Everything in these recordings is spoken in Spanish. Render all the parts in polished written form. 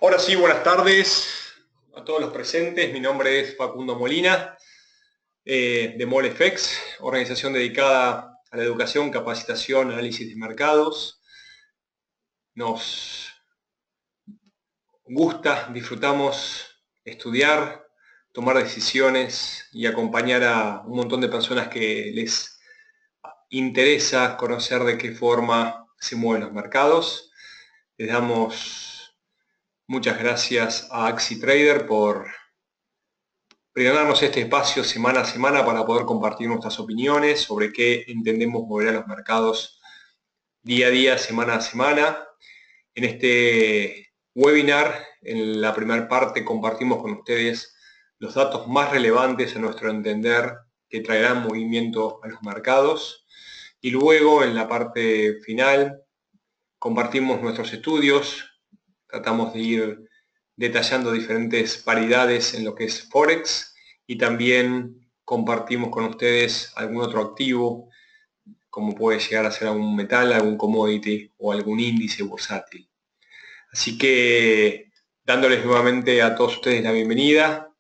Ahora sí, buenas tardes a todos los presentes. Mi nombre es Facundo Molina, de MolFX, organización dedicada a la educación, capacitación, análisis de mercados. Nos gusta, disfrutamos estudiar, tomar decisiones y acompañar a un montón de personas que les interesa conocer de qué forma se mueven los mercados. Les damos muchas gracias a AxiTrader por brindarnos este espacio semana a semana para poder compartir nuestras opiniones sobre qué entendemos mover a los mercados día a día, semana a semana. En este webinar, en la primera parte, compartimos con ustedes los datos más relevantes a nuestro entender que traerán movimiento a los mercados. Y luego, en la parte final, compartimos nuestros estudios, tratamos de ir detallando diferentes paridades en lo que es Forex y también compartimos con ustedes algún otro activo, como puede llegar a ser algún metal, algún commodity o algún índice bursátil. Así que dándoles nuevamente a todos ustedes la bienvenida.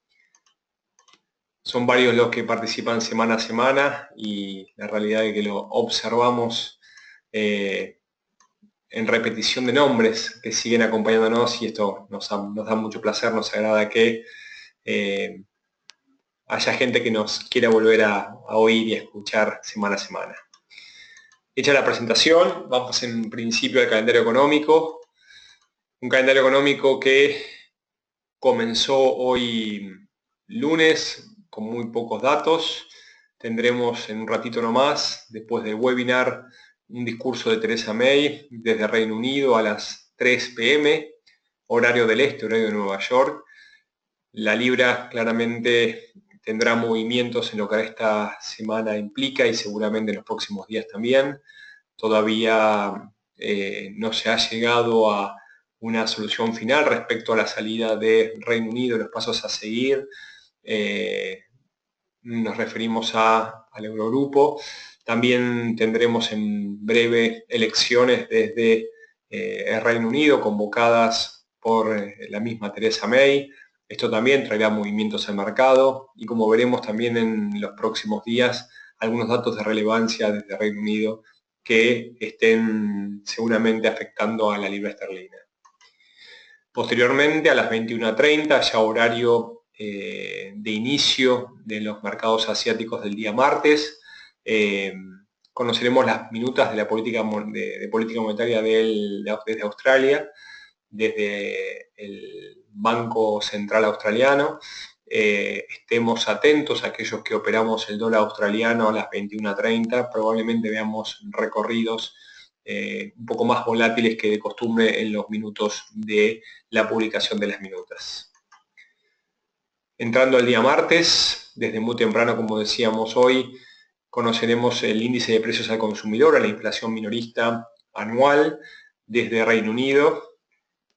Son varios los que participan semana a semana y la realidad es que lo observamos en repetición de nombres que siguen acompañándonos y esto nos da mucho placer, nos agrada que haya gente que nos quiera volver a oír y a escuchar semana a semana. Hecha la presentación, vamos en principio al calendario económico. Un calendario económico que comenzó hoy lunes con muy pocos datos. Tendremos en un ratito nomás, después del webinar, un discurso de Theresa May desde Reino Unido a las 3 p.m., horario del este, horario de Nueva York. La libra claramente tendrá movimientos en lo que esta semana implica y seguramente en los próximos días también. Todavía no se ha llegado a una solución final respecto a la salida de Reino Unido, los pasos a seguir. Nos referimos al Eurogrupo. También tendremos en breve elecciones desde el Reino Unido convocadas por la misma Theresa May. Esto también traerá movimientos al mercado y como veremos también en los próximos días algunos datos de relevancia desde Reino Unido que estén seguramente afectando a la libra esterlina. Posteriormente a las 21:30, ya horario de inicio de los mercados asiáticos del día martes, conoceremos las minutas de la política monetaria desde Australia, desde el Banco Central Australiano. Estemos atentos a aquellos que operamos el dólar australiano a las 21:30, probablemente veamos recorridos un poco más volátiles que de costumbre en los minutos de la publicación de las minutas. Entrando al día martes, desde muy temprano, como decíamos hoy, conoceremos el índice de precios al consumidor, a la inflación minorista anual desde Reino Unido.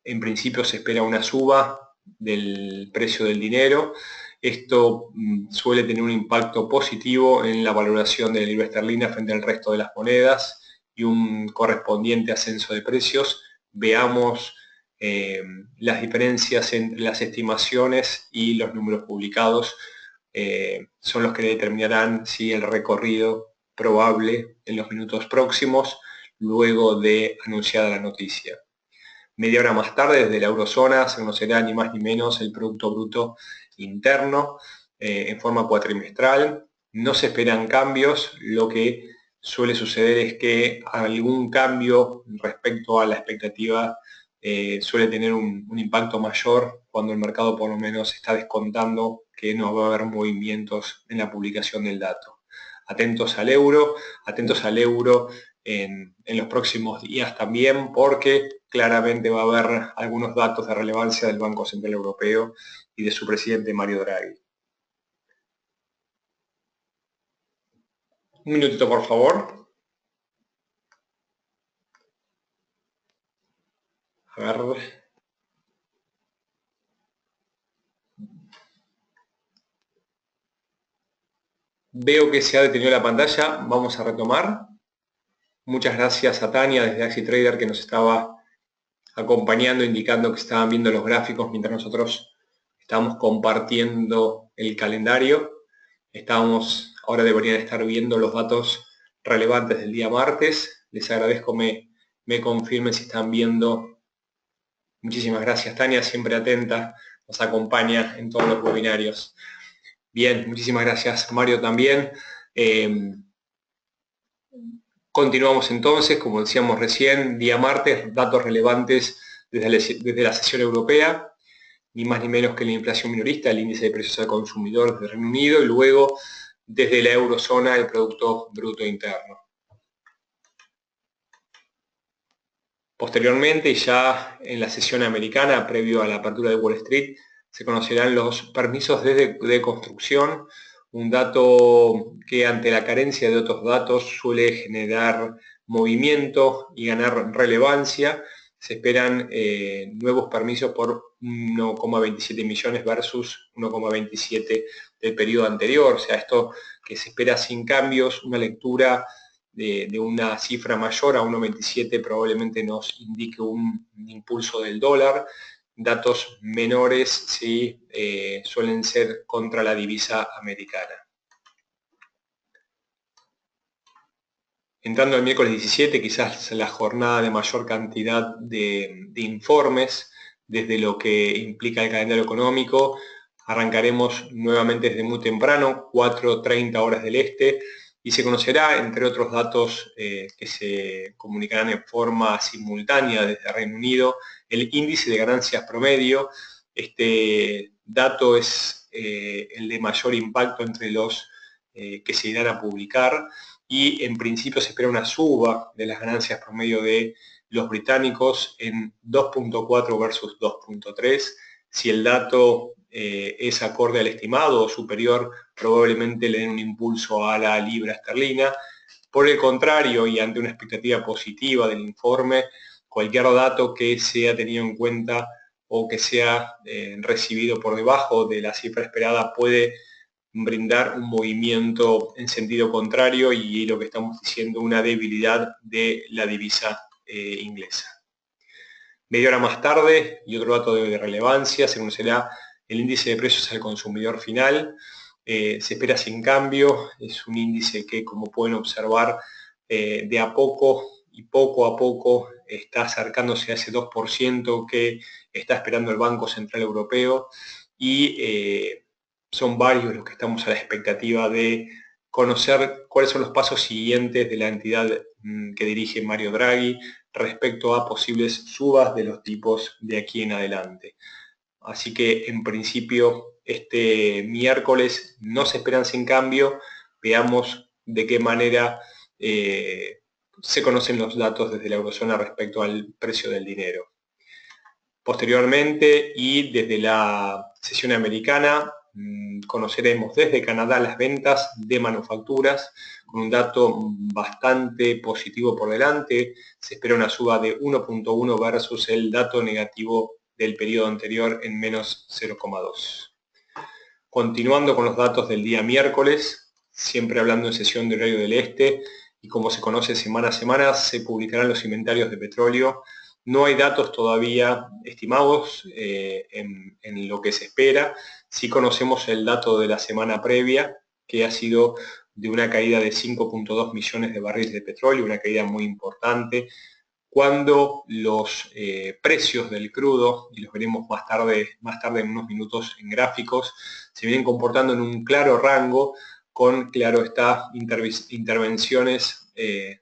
En principio se espera una suba del precio del dinero. Esto suele tener un impacto positivo en la valoración de la libra esterlina frente al resto de las monedas y un correspondiente ascenso de precios. Veamos las diferencias entre las estimaciones y los números publicados. Son los que determinarán si el recorrido probable en los minutos próximos luego de anunciada la noticia. Media hora más tarde, desde la eurozona, se conocerá ni más ni menos el Producto Bruto Interno en forma cuatrimestral. No se esperan cambios, lo que suele suceder es que algún cambio respecto a la expectativa suele tener un impacto mayor cuando el mercado por lo menos está descontando que no va a haber movimientos en la publicación del dato. Atentos al euro en los próximos días también, porque claramente va a haber algunos datos de relevancia del Banco Central Europeo y de su presidente Mario Draghi. Un minutito, por favor. A ver. Veo que se ha detenido la pantalla. Vamos a retomar. Muchas gracias a Tania desde AxiTrader que nos estaba acompañando, indicando que estaban viendo los gráficos mientras nosotros estábamos compartiendo el calendario. Ahora deberían estar viendo los datos relevantes del día martes. Les agradezco me confirmen si están viendo. Muchísimas gracias, Tania, siempre atenta, nos acompaña en todos los webinarios. Bien, muchísimas gracias, Mario, también. Continuamos entonces, como decíamos recién, día martes, datos relevantes desde la sesión europea, ni más ni menos que la inflación minorista, el índice de precios al consumidor del Reino Unido, y luego desde la eurozona el Producto Bruto Interno. Posteriormente, y ya en la sesión americana, previo a la apertura de Wall Street, se conocerán los permisos de construcción, un dato que ante la carencia de otros datos suele generar movimiento y ganar relevancia. Se esperan nuevos permisos por 1,27 millones versus 1,27 del periodo anterior. O sea, esto que se espera sin cambios, una lectura de una cifra mayor a 1,27 probablemente nos indique un impulso del dólar. Datos menores sí, suelen ser contra la divisa americana. Entrando al miércoles 17, quizás la jornada de mayor cantidad de informes desde lo que implica el calendario económico. Arrancaremos nuevamente desde muy temprano, 4:30 horas del este, y se conocerá, entre otros datos que se comunicarán en forma simultánea desde Reino Unido, el índice de ganancias promedio. Este dato es el de mayor impacto entre los que se irán a publicar, y en principio se espera una suba de las ganancias promedio de los británicos en 2,4 versus 2,3. Si el dato es acorde al estimado o superior, probablemente le den un impulso a la libra esterlina. Por el contrario, y ante una expectativa positiva del informe, cualquier dato que sea tenido en cuenta o que sea recibido por debajo de la cifra esperada puede brindar un movimiento en sentido contrario, y lo que estamos diciendo, una debilidad de la divisa inglesa. Media hora más tarde, y otro dato de relevancia, se conocerá el índice de precios al consumidor final. Se espera sin cambio, es un índice que, como pueden observar, de a poco y poco a poco está acercándose a ese 2% que está esperando el Banco Central Europeo, y son varios los que estamos a la expectativa de conocer cuáles son los pasos siguientes de la entidad que dirige Mario Draghi respecto a posibles subas de los tipos de aquí en adelante. Así que en principio este miércoles no se esperan sin cambio. Veamos de qué manera se conocen los datos desde la eurozona respecto al precio del dinero. Posteriormente, y desde la sesión americana, conoceremos desde Canadá las ventas de manufacturas, con un dato bastante positivo por delante. Se espera una suba de 1,1 versus el dato negativo del periodo anterior en menos 0,2. Continuando con los datos del día miércoles, siempre hablando en sesión de horario del este, y como se conoce semana a semana, se publicarán los inventarios de petróleo. No hay datos todavía estimados en lo que se espera. Sí conocemos el dato de la semana previa, que ha sido de una caída de 5,2 millones de barriles de petróleo, una caída muy importante, cuando los precios del crudo, y los veremos más tarde en unos minutos en gráficos, se vienen comportando en un claro rango, con, claro está, intervenciones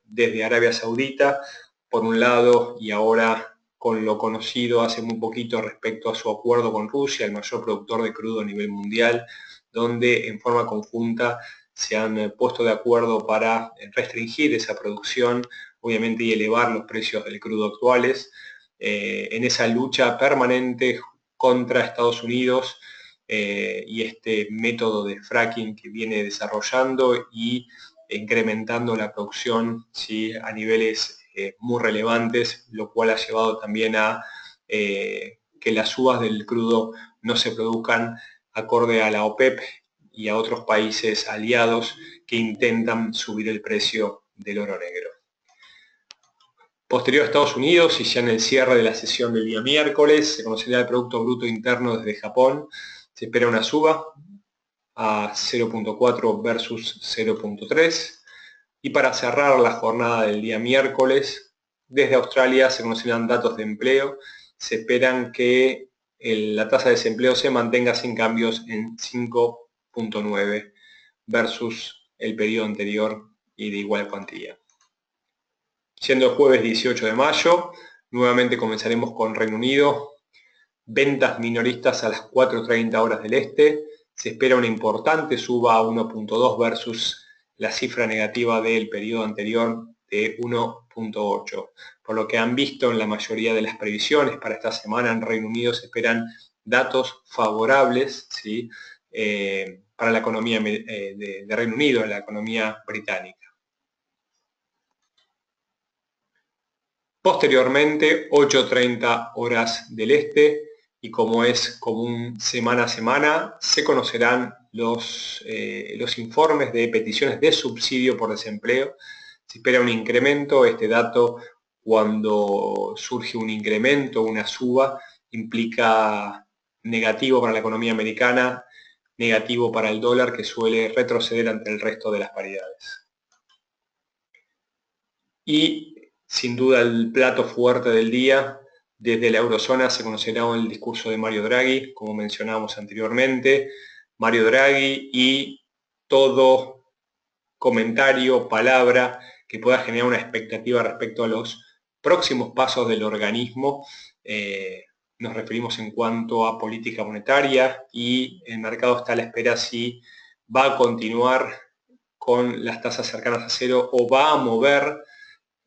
desde Arabia Saudita, por un lado, y ahora con lo conocido hace muy poquito respecto a su acuerdo con Rusia, el mayor productor de crudo a nivel mundial, donde en forma conjunta se han puesto de acuerdo para restringir esa producción, obviamente, y elevar los precios del crudo actuales, en esa lucha permanente contra Estados Unidos y este método de fracking que viene desarrollando y incrementando la producción, ¿sí?, a niveles muy relevantes, lo cual ha llevado también a que las subas del crudo no se produzcan acorde a la OPEP y a otros países aliados que intentan subir el precio del oro negro. Posterior a Estados Unidos y ya en el cierre de la sesión del día miércoles, se conocerá el Producto Bruto Interno desde Japón. Se espera una suba a 0.4 versus 0.3. Y para cerrar la jornada del día miércoles, desde Australia se conocerán datos de empleo. Se esperan que la tasa de desempleo se mantenga sin cambios en 5.9 versus el periodo anterior y de igual cuantía. Siendo el jueves 18 de mayo, nuevamente comenzaremos con Reino Unido. Ventas minoristas a las 4:30 horas del este. Se espera una importante suba a 1.2 versus la cifra negativa del periodo anterior de 1.8. Por lo que han visto en la mayoría de las previsiones para esta semana en Reino Unido, se esperan datos favorables, ¿sí? Para la economía de Reino Unido, la economía británica. Posteriormente, 8:30 horas del este, y como es común semana a semana, se conocerán los informes de peticiones de subsidio por desempleo. Se espera un incremento. Este dato, cuando surge un incremento, una suba, implica negativo para la economía americana, negativo para el dólar, que suele retroceder ante el resto de las paridades. Y sin duda el plato fuerte del día, desde la eurozona se conocerá el discurso de Mario Draghi, como mencionábamos anteriormente. Mario Draghi y todo comentario, palabra que pueda generar una expectativa respecto a los próximos pasos del organismo. Nos referimos en cuanto a política monetaria, y el mercado está a la espera si va a continuar con las tasas cercanas a cero o va a mover,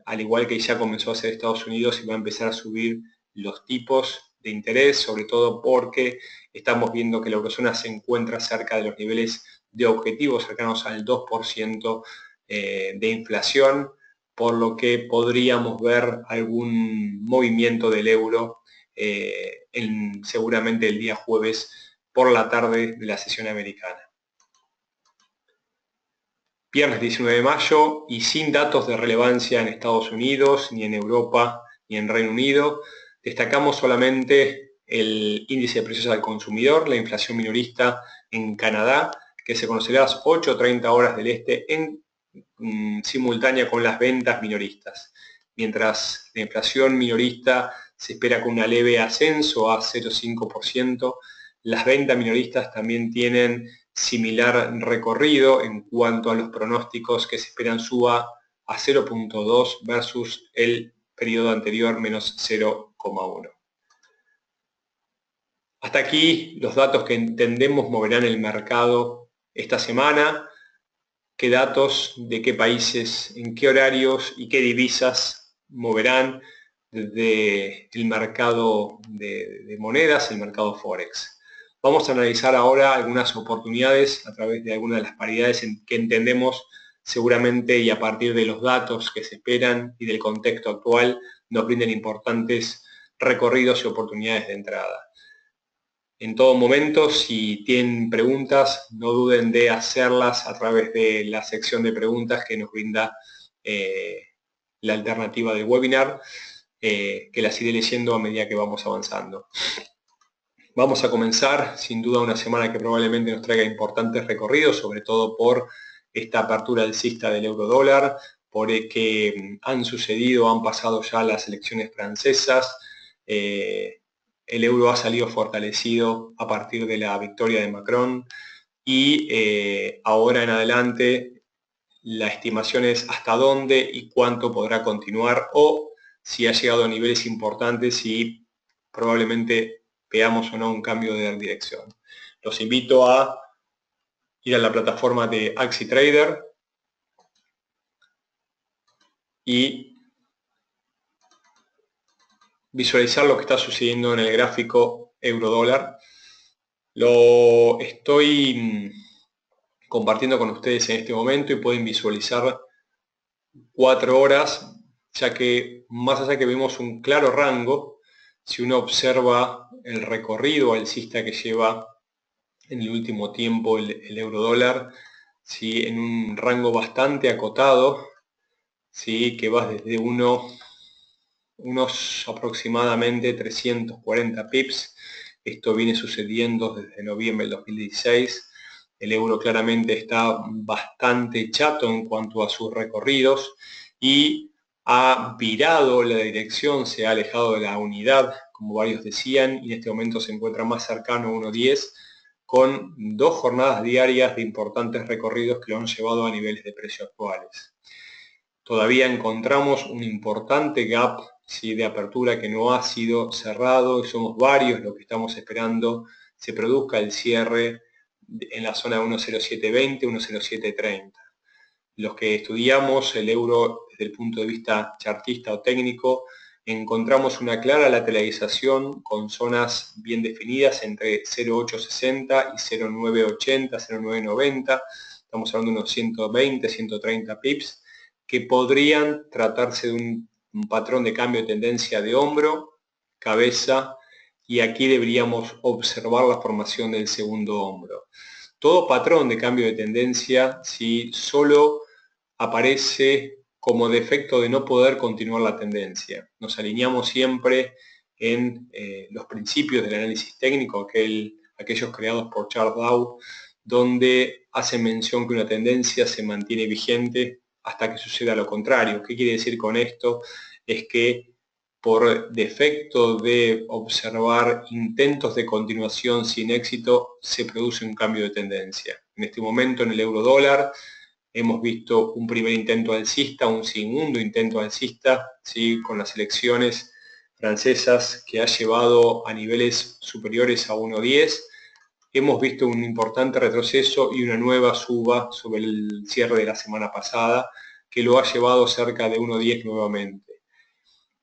al igual que ya comenzó a hacer Estados Unidos, y va a empezar a subir los tipos de interés, sobre todo porque estamos viendo que la eurozona se encuentra cerca de los niveles de objetivos cercanos al 2% de inflación, por lo que podríamos ver algún movimiento del euro seguramente el día jueves por la tarde de la sesión americana. Viernes 19 de mayo, y sin datos de relevancia en Estados Unidos, ni en Europa, ni en Reino Unido, destacamos solamente el índice de precios al consumidor, la inflación minorista en Canadá, que se conocerá a las 8:30 horas del este en simultánea con las ventas minoristas. Mientras la inflación minorista se espera con una leve ascenso a 0,5%, las ventas minoristas también tienen similar recorrido en cuanto a los pronósticos, que se esperan suba a 0.2 versus el periodo anterior menos 0,1. Hasta aquí los datos que entendemos moverán el mercado esta semana. ¿Qué datos de qué países, en qué horarios y qué divisas moverán desde el mercado de monedas, el mercado Forex? Vamos a analizar ahora algunas oportunidades a través de algunas de las paridades que entendemos seguramente, y a partir de los datos que se esperan y del contexto actual, nos brinden importantes recorridos y oportunidades de entrada. En todo momento, si tienen preguntas, no duden de hacerlas a través de la sección de preguntas que nos brinda la alternativa del webinar, que las iré leyendo a medida que vamos avanzando. Vamos a comenzar, sin duda, una semana que probablemente nos traiga importantes recorridos, sobre todo por esta apertura alcista del euro dólar, por que han pasado ya las elecciones francesas. El euro ha salido fortalecido a partir de la victoria de Macron, y ahora en adelante la estimación es hasta dónde y cuánto podrá continuar, o si ha llegado a niveles importantes y probablemente veamos o no un cambio de dirección. Los invito a ir a la plataforma de AxiTrader y visualizar lo que está sucediendo en el gráfico euro-dólar. Lo estoy compartiendo con ustedes en este momento, y pueden visualizar 4 horas, ya que más allá que vemos un claro rango, si uno observa el recorrido alcista que lleva en el último tiempo el euro dólar, ¿sí?, en un rango bastante acotado, ¿sí?, que va desde 1 unos aproximadamente 340 pips. Esto viene sucediendo desde noviembre del 2016. El euro claramente está bastante chato en cuanto a sus recorridos y ha virado la dirección, se ha alejado de la unidad, como varios decían, y en este momento se encuentra más cercano a 1.10, con 2 jornadas diarias de importantes recorridos que lo han llevado a niveles de precio actuales. Todavía encontramos un importante gap, ¿sí?, de apertura que no ha sido cerrado, y somos varios los que estamos esperando se produzca el cierre en la zona de 1.0720, 1.0730. Los que estudiamos el euro desde el punto de vista chartista o técnico, encontramos una clara lateralización con zonas bien definidas entre 0.860 y 0.980, 0.990. Estamos hablando de unos 120, 130 pips, que podrían tratarse de un patrón de cambio de tendencia de hombro, cabeza, y aquí deberíamos observar la formación del segundo hombro. Todo patrón de cambio de tendencia, si solo aparece como defecto de no poder continuar la tendencia. Nos alineamos siempre en los principios del análisis técnico, aquellos creados por Charles Dow, donde hace mención que una tendencia se mantiene vigente hasta que suceda lo contrario. ¿Qué quiere decir con esto? Es que por defecto de observar intentos de continuación sin éxito, se produce un cambio de tendencia. En este momento en el euro dólar hemos visto un primer intento alcista, un segundo intento alcista, ¿sí?, con las elecciones francesas, que ha llevado a niveles superiores a 1.10. Hemos visto un importante retroceso y una nueva suba sobre el cierre de la semana pasada, que lo ha llevado cerca de 1.10 nuevamente.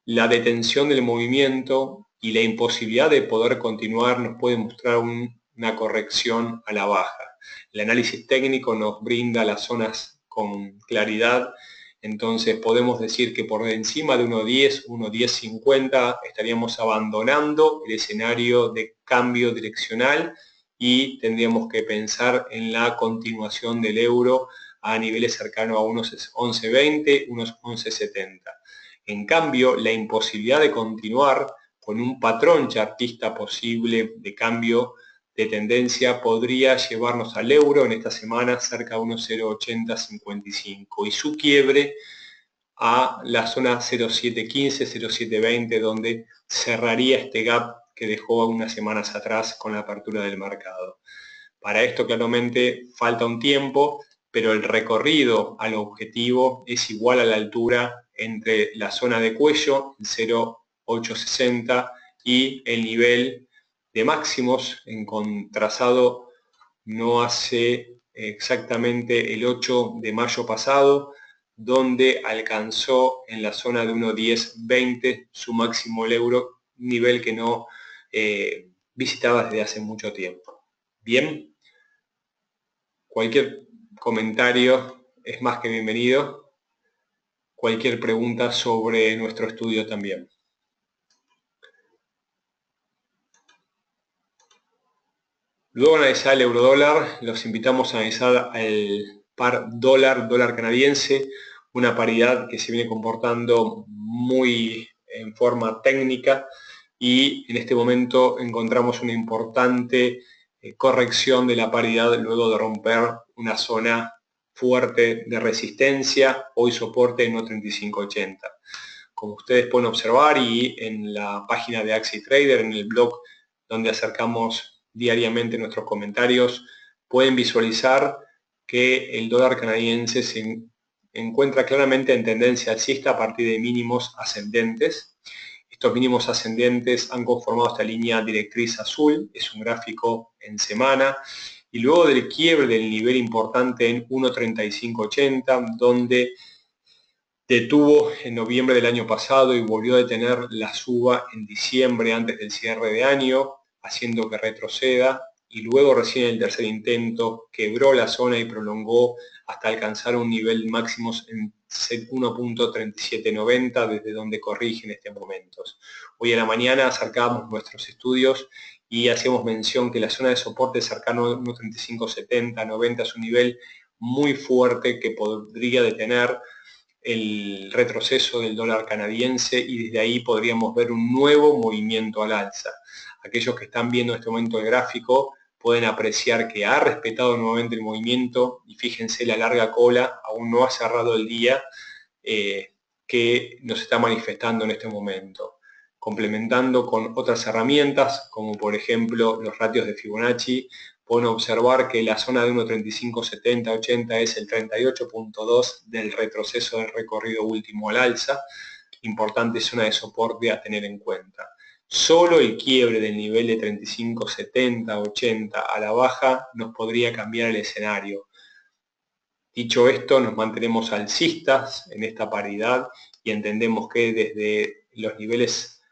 La detención del movimiento y la imposibilidad de poder continuar nos puede mostrar una corrección a la baja. El análisis técnico nos brinda las zonas con claridad, entonces podemos decir que por encima de 1.10, 1.1050 estaríamos abandonando el escenario de cambio direccional y tendríamos que pensar en la continuación del euro a niveles cercanos a unos 11.20, unos 11.70. En cambio, la imposibilidad de continuar con un patrón chartista posible de cambio de tendencia podría llevarnos al euro en esta semana cerca de unos 0.8055 y su quiebre a la zona 0.715, 0.720, donde cerraría este gap que dejó unas semanas atrás con la apertura del mercado. Para esto claramente falta un tiempo, pero el recorrido al objetivo es igual a la altura entre la zona de cuello, el 0.860, y el nivel de máximos trazado no hace exactamente el 8 de mayo pasado, donde alcanzó en la zona de 1.1020 su máximo el euro, nivel que no visitaba desde hace mucho tiempo. Bien, cualquier comentario es más que bienvenido. Cualquier pregunta sobre nuestro estudio también. Luego de analizar el euro-dólar, los invitamos a analizar el par dólar canadiense, una paridad que se viene comportando muy en forma técnica y en este momento encontramos una importante corrección de la paridad luego de romper una zona fuerte de resistencia, hoy soporte en 1.3580. Como ustedes pueden observar, y en la página de Axie Trader, en el blog donde acercamos diariamente nuestros comentarios, pueden visualizar que el dólar canadiense se encuentra claramente en tendencia alcista a partir de mínimos ascendentes. Estos mínimos ascendentes han conformado esta línea directriz azul, es un gráfico en semana, y luego del quiebre del nivel importante en 1.3580, donde detuvo en noviembre del año pasado y volvió a detener la suba en diciembre antes del cierre de año, haciendo que retroceda, y luego recién el tercer intento quebró la zona y prolongó hasta alcanzar un nivel máximo en 1.3790, desde donde corrige en este momento. Hoy a la mañana acercamos nuestros estudios y hacemos mención que la zona de soporte cercano a 1.3570, 90 es un nivel muy fuerte que podría detener el retroceso del dólar canadiense y desde ahí podríamos ver un nuevo movimiento al alza. Aquellos que están viendo en este momento el gráfico pueden apreciar que ha respetado nuevamente el movimiento y fíjense la larga cola, aún no ha cerrado el día, que nos está manifestando en este momento, complementando con otras herramientas, como por ejemplo los ratios de Fibonacci. Pueden observar que la zona de 1.3570-80 es el 38.2 del retroceso del recorrido último al alza. Importante zona de soporte a tener en cuenta. Solo el quiebre del nivel de 35.70-80 a la baja nos podría cambiar el escenario. Dicho esto, nos mantenemos alcistas en esta paridad y entendemos que desde los niveles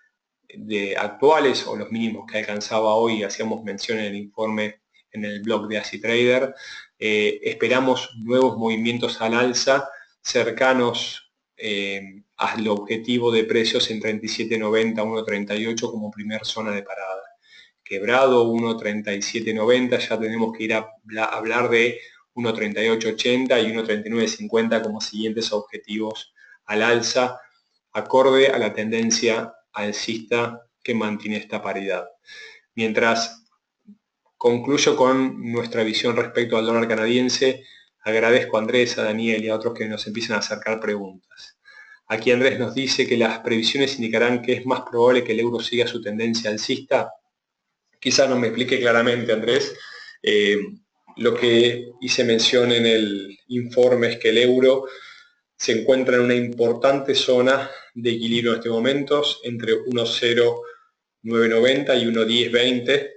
actuales o los mínimos que alcanzaba hoy, hacíamos mención en el informe en el blog de AsiTrader, esperamos nuevos movimientos al alza cercanos al objetivo de precios en 37.90 a 1.38 como primer zona de parada. Quebrado 1.3790, ya tenemos que ir a hablar de 1.3880 y 1.3950 como siguientes objetivos al alza, acorde a la tendencia alcista que mantiene esta paridad. Mientras concluyo con nuestra visión respecto al dólar canadiense, agradezco a Andrés, a Daniel y a otros que nos empiezan a acercar preguntas. Aquí Andrés nos dice que las previsiones indicarán que es más probable que el euro siga su tendencia alcista. Quizás no me explique claramente, Andrés. Lo que hice mención en el informe es que el euro se encuentra en una importante zona de equilibrio en estos momentos, entre 1.0990 y 1.1020,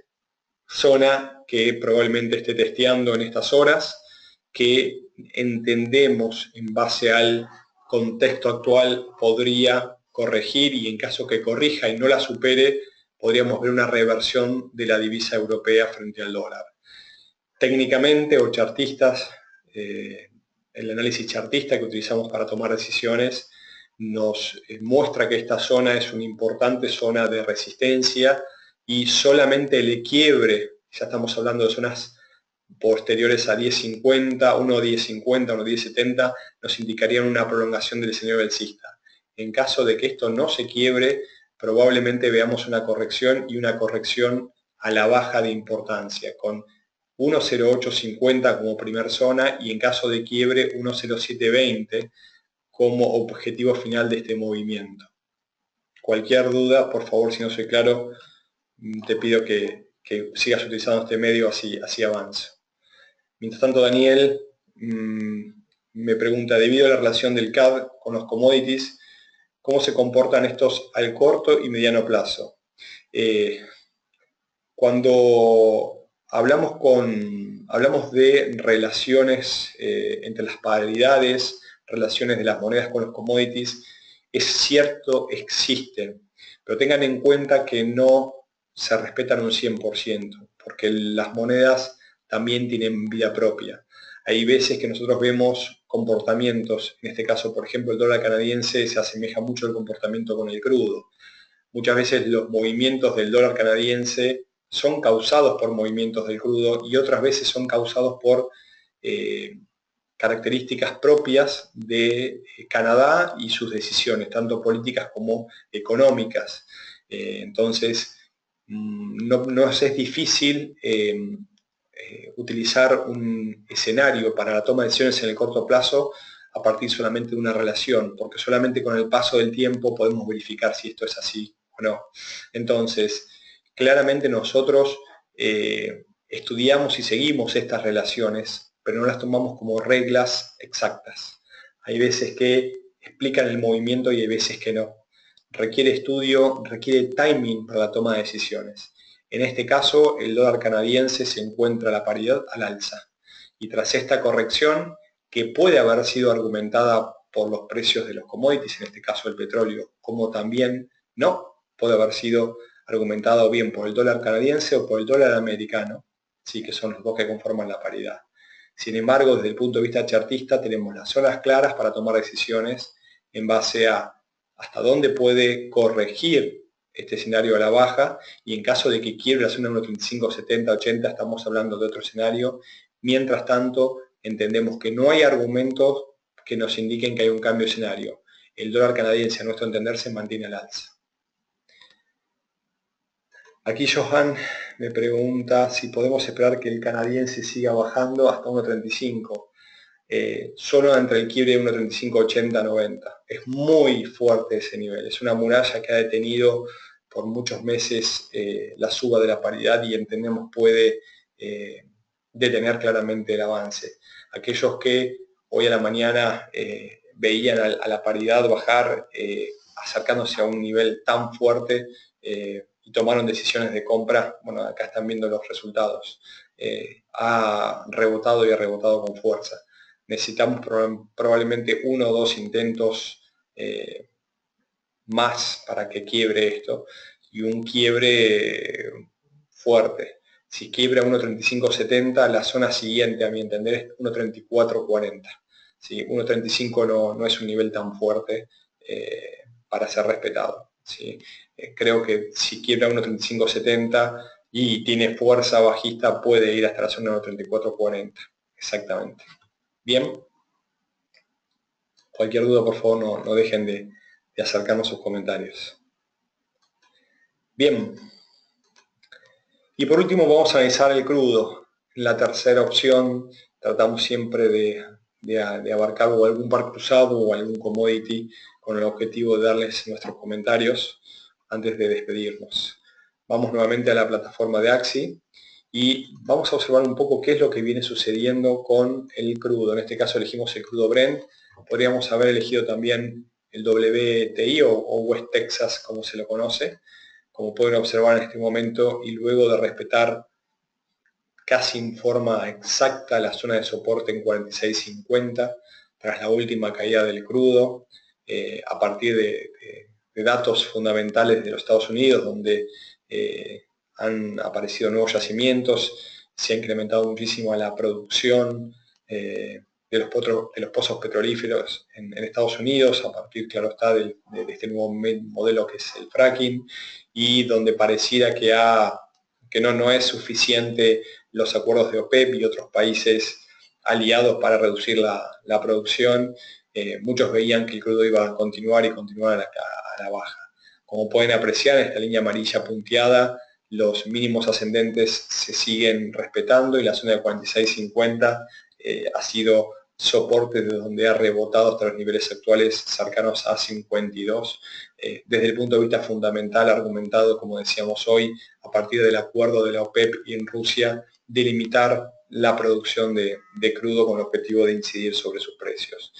zona que probablemente esté testeando en estas horas, que entendemos en base al contexto actual podría corregir, y en caso que corrija y no la supere, podríamos ver una reversión de la divisa europea frente al dólar. Técnicamente o chartistas, el análisis chartista que utilizamos para tomar decisiones nos muestra que esta zona es una importante zona de resistencia y solamente el quiebre, ya estamos hablando de zonas posteriores a 10.50, 1.1050, 1.1070, nos indicarían una prolongación del escenario alcista. En caso de que esto no se quiebre, probablemente veamos una corrección y una corrección a la baja de importancia, con 1.0850 como primer zona y en caso de quiebre 1.0720 como objetivo final de este movimiento. Cualquier duda, por favor, si no soy claro, te pido que sigas utilizando este medio, así avanzo. Mientras tanto, Daniel me pregunta, debido a la relación del CAD con los commodities, ¿cómo se comportan estos al corto y mediano plazo? Cuando hablamos de relaciones entre las paridades, relaciones de las monedas con los commodities, es cierto, existen, pero tengan en cuenta que no se respetan un 100%, porque las monedas también tienen vida propia. Hay veces que nosotros vemos comportamientos, en este caso, por ejemplo, el dólar canadiense se asemeja mucho al comportamiento con el crudo. Muchas veces los movimientos del dólar canadiense son causados por movimientos del crudo y otras veces son causados por características propias de Canadá y sus decisiones, tanto políticas como económicas. Entonces, no es difícil utilizar un escenario para la toma de decisiones en el corto plazo a partir solamente de una relación, porque solamente con el paso del tiempo podemos verificar si esto es así o no. Entonces, claramente nosotros estudiamos y seguimos estas relaciones, pero no las tomamos como reglas exactas. Hay veces que explican el movimiento y hay veces que no. Requiere estudio, requiere timing para la toma de decisiones. En este caso, el dólar canadiense se encuentra a la paridad al alza. Y tras esta corrección, que puede haber sido argumentada por los precios de los commodities, en este caso el petróleo, como también no, puede haber sido argumentado bien por el dólar canadiense o por el dólar americano, sí, que son los dos que conforman la paridad. Sin embargo, desde el punto de vista chartista, tenemos las zonas claras para tomar decisiones en base a hasta dónde puede corregir este escenario a la baja, y en caso de que quiebre la zona 1.35, 70, 80, estamos hablando de otro escenario. Mientras tanto, entendemos que no hay argumentos que nos indiquen que hay un cambio de escenario. El dólar canadiense, a nuestro entender, se mantiene al alza. Aquí Johan me pregunta si podemos esperar que el canadiense siga bajando hasta 1.35. Solo entre el quiebre de 1.35, 80, 90. Es muy fuerte ese nivel. Es una muralla que ha detenido por muchos meses la suba de la paridad y entendemos puede detener claramente el avance. Aquellos que hoy a la mañana veían a la paridad bajar acercándose a un nivel tan fuerte y tomaron decisiones de compra, bueno, acá están viendo los resultados. Ha rebotado y ha rebotado con fuerza. Necesitamos probablemente 1 o 2 intentos más para que quiebre esto, y un quiebre fuerte. Si quiebra 1.3570, la zona siguiente a mi entender es 1.3440. ¿Sí? 1.35 no es un nivel tan fuerte para ser respetado. ¿Sí? Creo que si quiebra 1.3570 y tiene fuerza bajista, puede ir hasta la zona 1.3440. Exactamente. Bien, cualquier duda por favor no dejen de acercarnos sus comentarios. Bien, y por último vamos a analizar el crudo. La tercera opción, tratamos siempre de abarcar o algún par cruzado o algún commodity con el objetivo de darles nuestros comentarios antes de despedirnos. Vamos nuevamente a la plataforma de Axi y vamos a observar un poco qué es lo que viene sucediendo con el crudo. En este caso elegimos el crudo Brent. Podríamos haber elegido también el WTI o West Texas, como se lo conoce, como pueden observar en este momento, y luego de respetar casi en forma exacta la zona de soporte en 46.50 tras la última caída del crudo, a partir de datos fundamentales de los Estados Unidos, donde han aparecido nuevos yacimientos, se ha incrementado muchísimo la producción de los pozos petrolíferos en Estados Unidos, a partir, claro está, de este nuevo modelo que es el fracking, y donde pareciera que no es suficiente los acuerdos de OPEP y otros países aliados para reducir la producción. Muchos veían que el crudo iba a continuar y continuar a la baja. Como pueden apreciar, en esta línea amarilla punteada, los mínimos ascendentes se siguen respetando y la zona de 46.50 ha sido soporte de donde ha rebotado hasta los niveles actuales cercanos a 52. Desde el punto de vista fundamental, argumentado, como decíamos hoy, a partir del acuerdo de la OPEP y en Rusia, de limitar la producción de crudo con el objetivo de incidir sobre sus precios.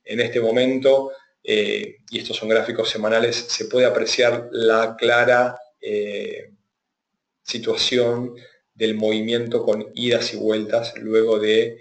En este momento, y estos son gráficos semanales, se puede apreciar la clara situación del movimiento con idas y vueltas luego de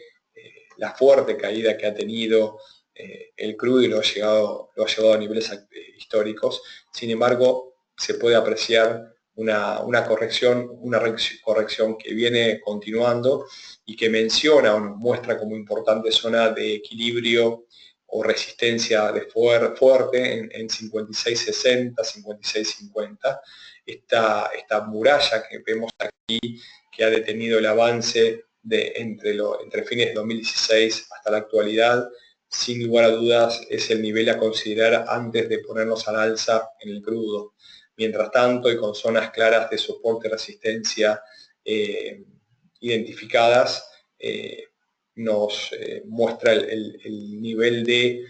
la fuerte caída que ha tenido el crudo y lo ha llevado a niveles históricos. Sin embargo, se puede apreciar una corrección que viene continuando y que menciona o nos muestra como importante zona de equilibrio o resistencia de fuerte en 56.60, 56.50. Esta muralla que vemos aquí, que ha detenido el avance entre fines de 2016 hasta la actualidad, sin lugar a dudas es el nivel a considerar antes de ponernos al alza en el crudo. Mientras tanto, y con zonas claras de soporte y resistencia identificadas, nos muestra el nivel de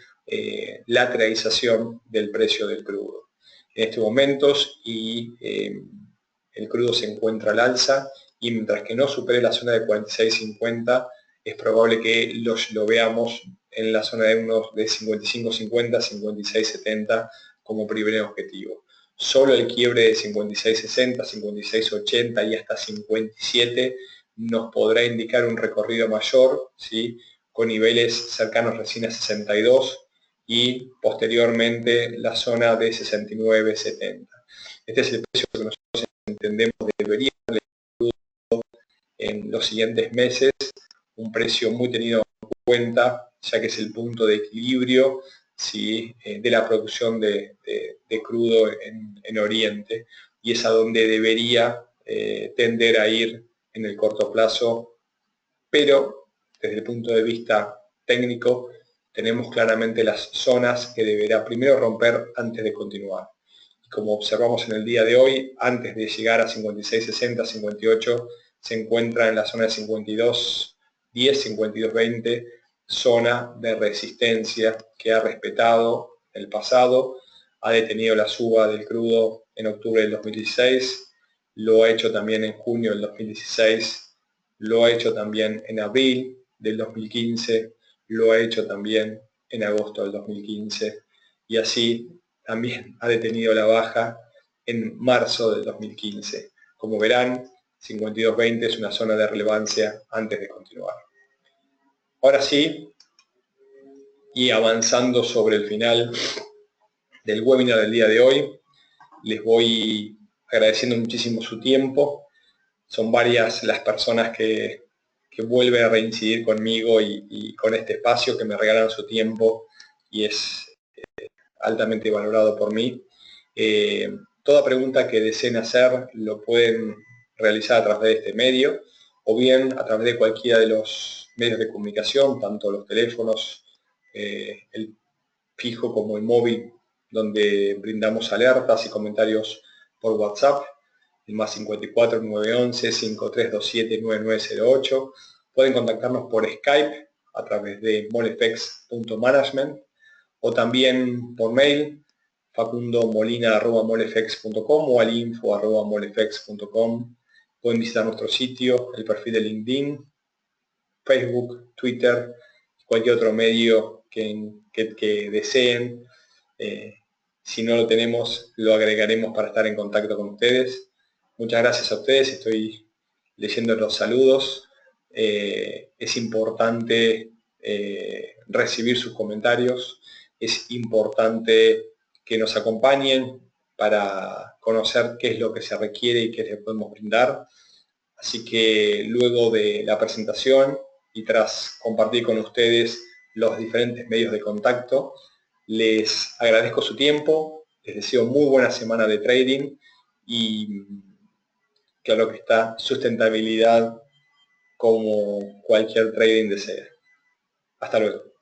lateralización del precio del crudo. En estos momentos el crudo se encuentra al alza, y mientras que no supere la zona de 46.50, es probable que lo veamos en la zona de unos de 55.50, 56.70 como primer objetivo. Solo el quiebre de 56.60, 56.80 y hasta 57 nos podrá indicar un recorrido mayor, ¿sí?, con niveles cercanos recién a 62 y posteriormente la zona de 69.70. Este es el precio que nosotros entendemos debería haber en los siguientes meses, un precio muy tenido en cuenta, ya que es el punto de equilibrio, ¿sí?, de la producción de crudo en Oriente, y es a donde debería tender a ir en el corto plazo, pero desde el punto de vista técnico tenemos claramente las zonas que deberá primero romper antes de continuar. Y como observamos en el día de hoy, antes de llegar a 56.60, 58, se encuentra en la zona de 52.10, 52.20, zona de resistencia que ha respetado el pasado, ha detenido la suba del crudo en octubre del 2016, lo ha hecho también en junio del 2016, lo ha hecho también en abril del 2015, lo ha hecho también en agosto del 2015 y así también ha detenido la baja en marzo del 2015. Como verán, 52.20 es una zona de relevancia antes de continuar. Ahora sí, y avanzando sobre el final del webinar del día de hoy, les voy agradeciendo muchísimo su tiempo. Son varias las personas que vuelven a reincidir conmigo y con este espacio, que me regalan su tiempo y es altamente valorado por mí. Toda pregunta que deseen hacer lo pueden realizar a través de este medio o bien a través de cualquiera de los medios de comunicación, tanto los teléfonos, el fijo como el móvil, donde brindamos alertas y comentarios por WhatsApp, el más 54 911 5327 9908. Pueden contactarnos por Skype a través de molefex.management o también por mail facundomolina@molefex.com o al info@molefex.com. Pueden visitar nuestro sitio, el perfil de LinkedIn, Facebook, Twitter, cualquier otro medio que deseen. Si no lo tenemos, lo agregaremos para estar en contacto con ustedes. Muchas gracias a ustedes, estoy leyendo los saludos. Es importante recibir sus comentarios, es importante que nos acompañen para conocer qué es lo que se requiere y qué les podemos brindar. Así que luego de la presentación y tras compartir con ustedes los diferentes medios de contacto, les agradezco su tiempo, les deseo muy buena semana de trading y claro que está, sustentabilidad como cualquier trading desea. Hasta luego.